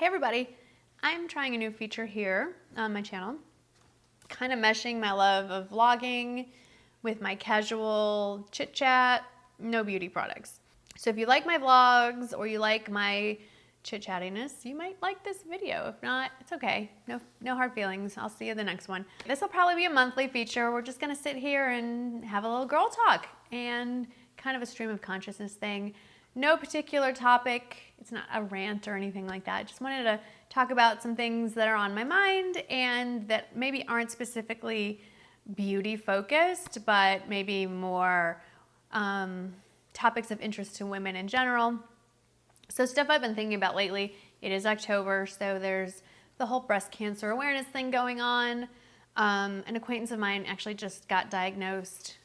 everybody, I'm trying a new feature here on my channel, kind of meshing my love of vlogging with my casual chit chat, no beauty products. So if you like my vlogs or you like my chit chattiness, you might like this video. If not, it's okay. No hard feelings. I'll see you in the next one. This will probably be a monthly feature. We're just gonna sit here and have a little girl talk and kind of a stream of consciousness thing. No particular topic. It's not a rant or anything like that. Just wanted to talk about some things that are on my mind and that maybe aren't specifically beauty focused, but maybe more topics of interest to women in general. So stuff I've been thinking about lately. It is October, so there's the whole breast cancer awareness thing going on. An acquaintance of mine actually just got diagnosed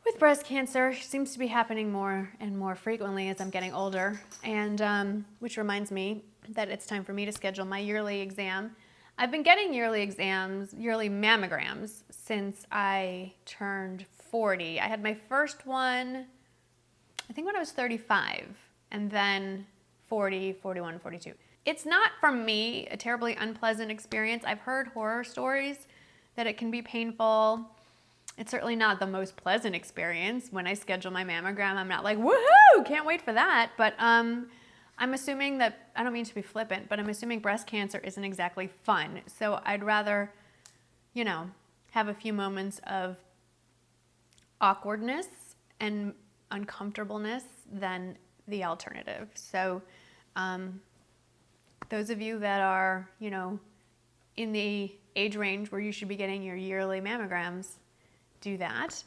with breast cancer. Seems to be happening more and more frequently as I'm getting older, and which reminds me that it's time for me to schedule my yearly exam. I've been getting yearly mammograms, since I turned 40. I had my first one, I think when I was 35, and then 40, 41, 42. It's not, for me, a terribly unpleasant experience. I've heard horror stories that it can be painful. It's certainly not the most pleasant experience. When I schedule my mammogram, I'm not like, woohoo, can't wait for that. But I'm assuming that, I don't mean to be flippant, but I'm assuming breast cancer isn't exactly fun. So I'd rather, you know, have a few moments of awkwardness and uncomfortableness than the alternative. So those of you that are, you know, in the age range where you should be getting your yearly mammograms, do that.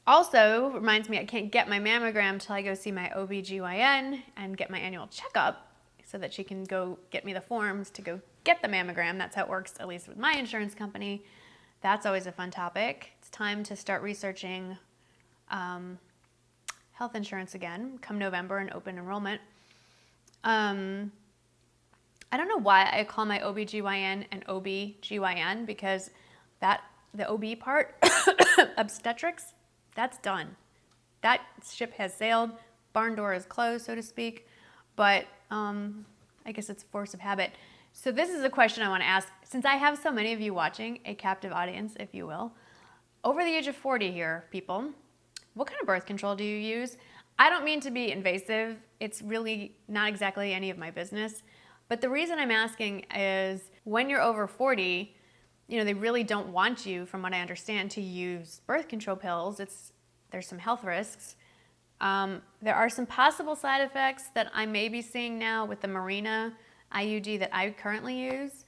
Also, reminds me I can't get my mammogram till I go see my OB/GYN and get my annual checkup so that she can go get me the forms to go get the mammogram. That's how it works, at least with my insurance company. That's always a fun topic. It's time to start researching health insurance again come November and open enrollment. I don't know why I call my OB/GYN an OB/GYN, because the OB part, obstetrics, that's done. That ship has sailed. Barn door is closed, so to speak. But I guess it's force of habit. So this is a question I want to ask. Since I have so many of you watching, a captive audience, if you will, over the age of 40 here, people, what kind of birth control do you use? I don't mean to be invasive. It's really not exactly any of my business. But the reason I'm asking is when you're over 40, you know, they really don't want you, from what I understand, to use birth control pills. There's some health risks. There are some possible side effects that I may be seeing now with the Marina IUD that I currently use.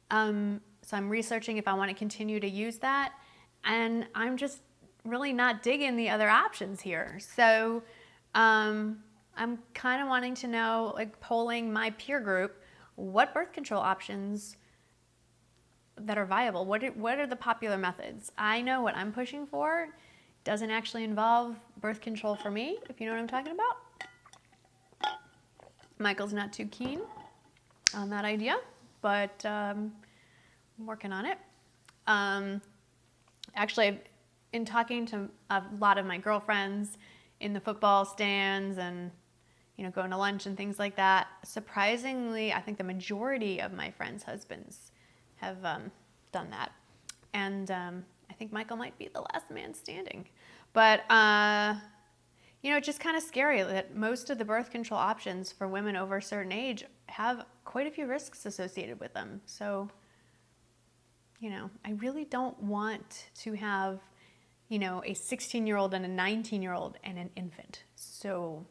So I'm researching if I want to continue to use that. And I'm just really not digging the other options here. So I'm kind of wanting to know, like polling my peer group, what birth control options that are viable. What are the popular methods? I know what I'm pushing for doesn't actually involve birth control for me, if you know what I'm talking about. Michael's not too keen on that idea, but I'm working on it. Actually, in talking to a lot of my girlfriends in the football stands and, you know, going to lunch and things like that, surprisingly, I think the majority of my friends' husbands have done that. And I think Michael might be the last man standing. But, you know, it's just kind of scary that most of the birth control options for women over a certain age have quite a few risks associated with them. So, you know, I really don't want to have, you know, a 16-year-old and a 19-year-old and an infant. So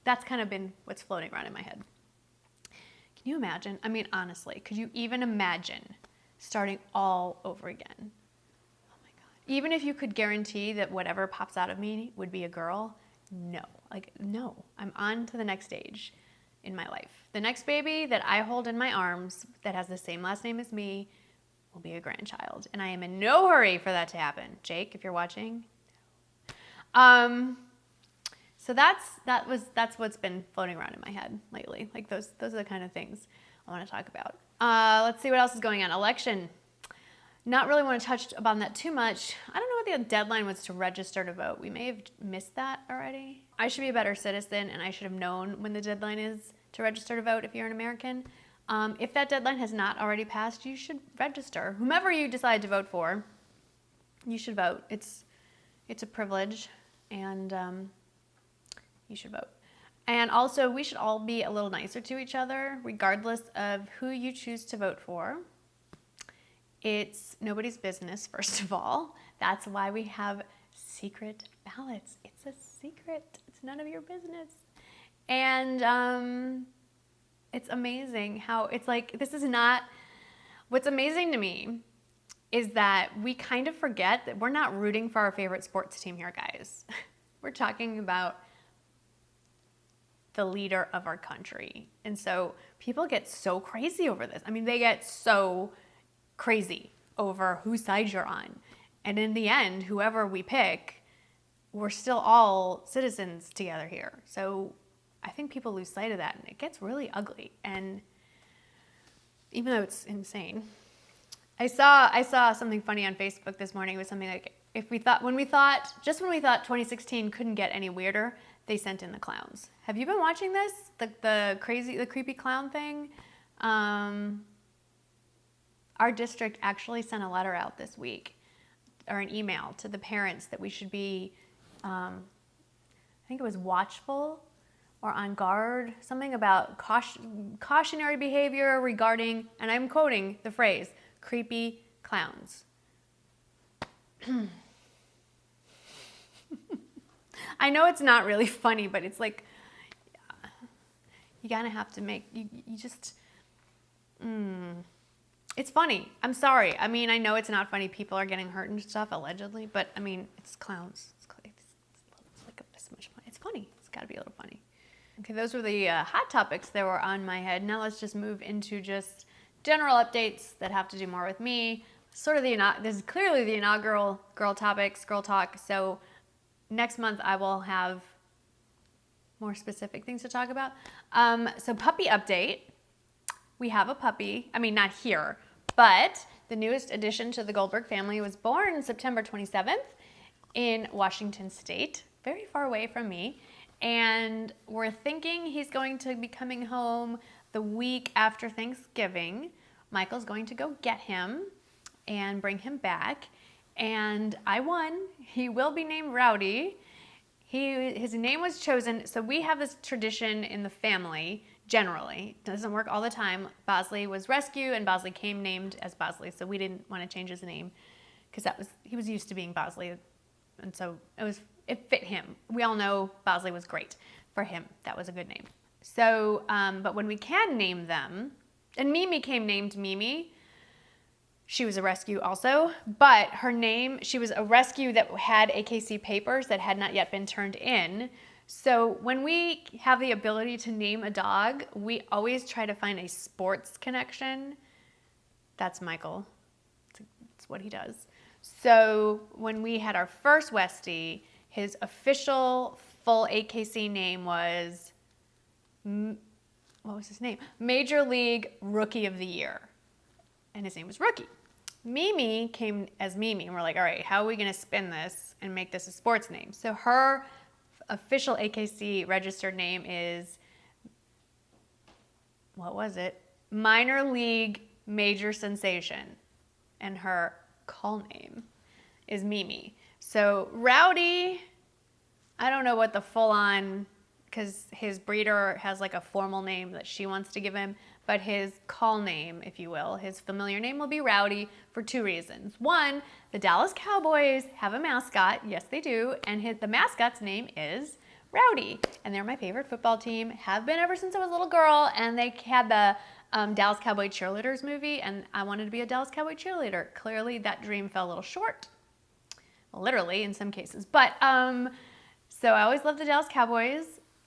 that's kind of been what's floating around in my head. Can you imagine? I mean, honestly, could you even imagine starting all over again? Oh my God. Even if you could guarantee that whatever pops out of me would be a girl, no. Like, no. I'm on to the next stage in my life. The next baby that I hold in my arms that has the same last name as me will be a grandchild. And I am in no hurry for that to happen. Jake, if you're watching. So that's what's been floating around in my head lately. Like those are the kind of things I want to talk about. Let's see what else is going on. Election. Not really want to touch upon that too much. I don't know what the deadline was to register to vote. We may have missed that already. I should be a better citizen, and I should have known when the deadline is to register to vote if you're an American. If that deadline has not already passed, you should register. Whomever you decide to vote for, you should vote. It's a privilege, and you should vote. And also, we should all be a little nicer to each other, regardless of who you choose to vote for. It's nobody's business, first of all. That's why we have secret ballots. It's a secret. It's none of your business. And it's amazing how it's like, this is not, what's amazing to me is that we kind of forget that we're not rooting for our favorite sports team here, guys. We're talking about the leader of our country. And so people get so crazy over this. I mean, they get so crazy over whose side you're on. And in the end, whoever we pick, we're still all citizens together here. So I think people lose sight of that, and it gets really ugly. And even though it's insane, I saw something funny on Facebook this morning. It was something like, when we thought 2016 couldn't get any weirder, they sent in the clowns. Have you been watching this? The creepy clown thing? Our district actually sent a letter out this week, or an email to the parents, that we should be, I think it was watchful or on guard, something about cautionary behavior regarding, and I'm quoting the phrase, creepy clowns. I know it's not really funny, but it's like, you gotta have to make, you just, it's funny. I'm sorry. I mean, I know it's not funny. People are getting hurt and stuff, allegedly, but I mean, it's clowns. It's like this much fun. It's funny. It's gotta be a little funny. Okay, those were the hot topics that were on my head. Now let's just move into just general updates that have to do more with me. Sort of this is clearly the inaugural girl topics, girl talk. So next month I will have more specific things to talk about. So puppy update. We have a puppy. I mean, not here, but the newest addition to the Goldberg family was born September 27th in Washington State, very far away from me. And we're thinking he's going to be coming home the week after Thanksgiving. Michael's going to go get him and bring him back. And I won. He will be named Rowdy. His name was chosen. So we have this tradition in the family, generally. It doesn't work all the time. Bosley was rescued, and Bosley came named as Bosley. So we didn't want to change his name because he was used to being Bosley. And so it fit him. We all know Bosley was great for him. That was a good name. So, but when we can name them, and Mimi came named Mimi. She was a rescue also, but her name, she was a rescue that had AKC papers that had not yet been turned in. So when we have the ability to name a dog, we always try to find a sports connection. That's Michael. That's what he does. So when we had our first Westie, his official full AKC name was, what was his name? Major League Rookie of the Year. And his name was Rookie. Mimi came as Mimi, and we're like, all right, how are we going to spin this and make this a sports name? So her official AKC registered name is, what was it? Minor League Major Sensation. And her call name is Mimi. So Rowdy, I don't know what the full-on, because his breeder has like a formal name that she wants to give him, but his call name, if you will, his familiar name will be Rowdy for two reasons. One, the Dallas Cowboys have a mascot. Yes, they do. And the mascot's name is Rowdy. And they're my favorite football team, have been ever since I was a little girl. And they had the Dallas Cowboy Cheerleaders movie, and I wanted to be a Dallas Cowboy cheerleader. Clearly, that dream fell a little short. Well, literally, in some cases. But, so I always loved the Dallas Cowboys.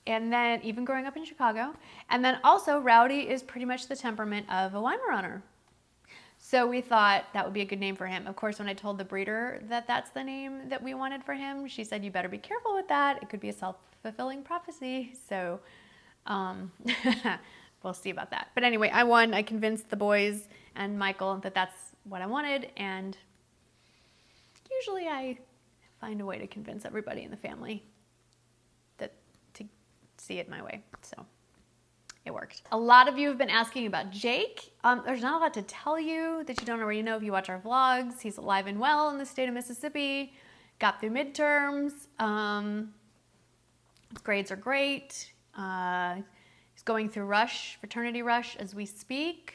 And then even growing up in Chicago. And then also Rowdy is pretty much the temperament of a Weimaraner. So we thought that would be a good name for him. Of course, when I told the breeder that that's the name that we wanted for him, she said, you better be careful with that. It could be a self-fulfilling prophecy. So we'll see about that. But anyway, I won. I convinced the boys and Michael that that's what I wanted. And usually I find a way to convince everybody in the family see it my way. So it worked. A lot of you have been asking about Jake. There's not a lot to tell you that you don't already know if you watch our vlogs. He's alive and well in the state of Mississippi, got through midterms. His grades are great. He's going through fraternity rush as we speak.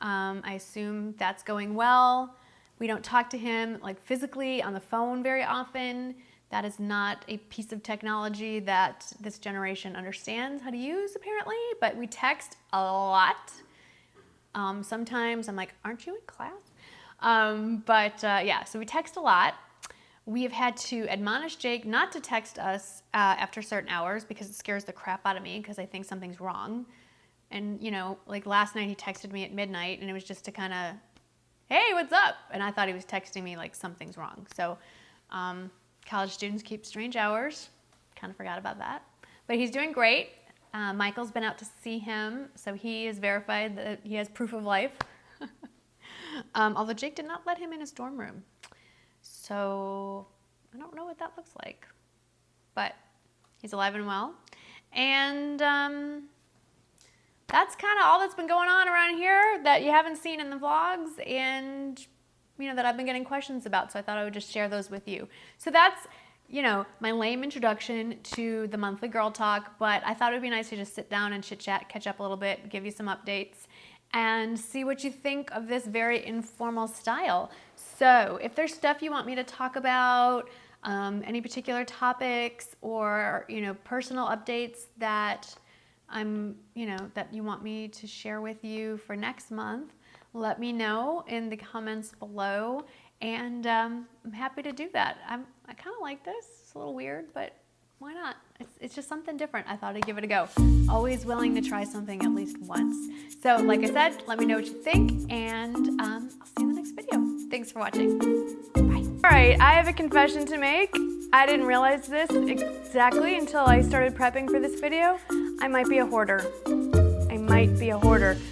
I assume that's going well. We don't talk to him like physically on the phone very often. That is not a piece of technology that this generation understands how to use, apparently, but we text a lot. Sometimes I'm like, aren't you in class? Yeah, so we text a lot. We have had to admonish Jake not to text us after certain hours because it scares the crap out of me because I think something's wrong. And, you know, like last night he texted me at midnight and it was just to kind of, hey, what's up? And I thought he was texting me like something's wrong. So college students keep strange hours. Kind of forgot about that. But he's doing great. Michael's been out to see him, so he is verified that he has proof of life. Although Jake did not let him in his dorm room. So I don't know what that looks like. But he's alive and well. And that's kind of all that's been going on around here that you haven't seen in the vlogs and, you know, that I've been getting questions about. So I thought I would just share those with you. So that's, you know, my lame introduction to the monthly girl talk, but I thought it would be nice to just sit down and chit chat, catch up a little bit, give you some updates, and see what you think of this very informal style. So if there's stuff you want me to talk about, any particular topics or, you know, personal updates that that you want me to share with you for next month, let me know in the comments below, and I'm happy to do that. I kind of like this. It's a little weird, but why not? It's just something different. I thought I'd give it a go. Always willing to try something at least once. So like I said, let me know what you think, and I'll see you in the next video. Thanks for watching. Bye. All right, I have a confession to make. I didn't realize this exactly until I started prepping for this video. I might be a hoarder.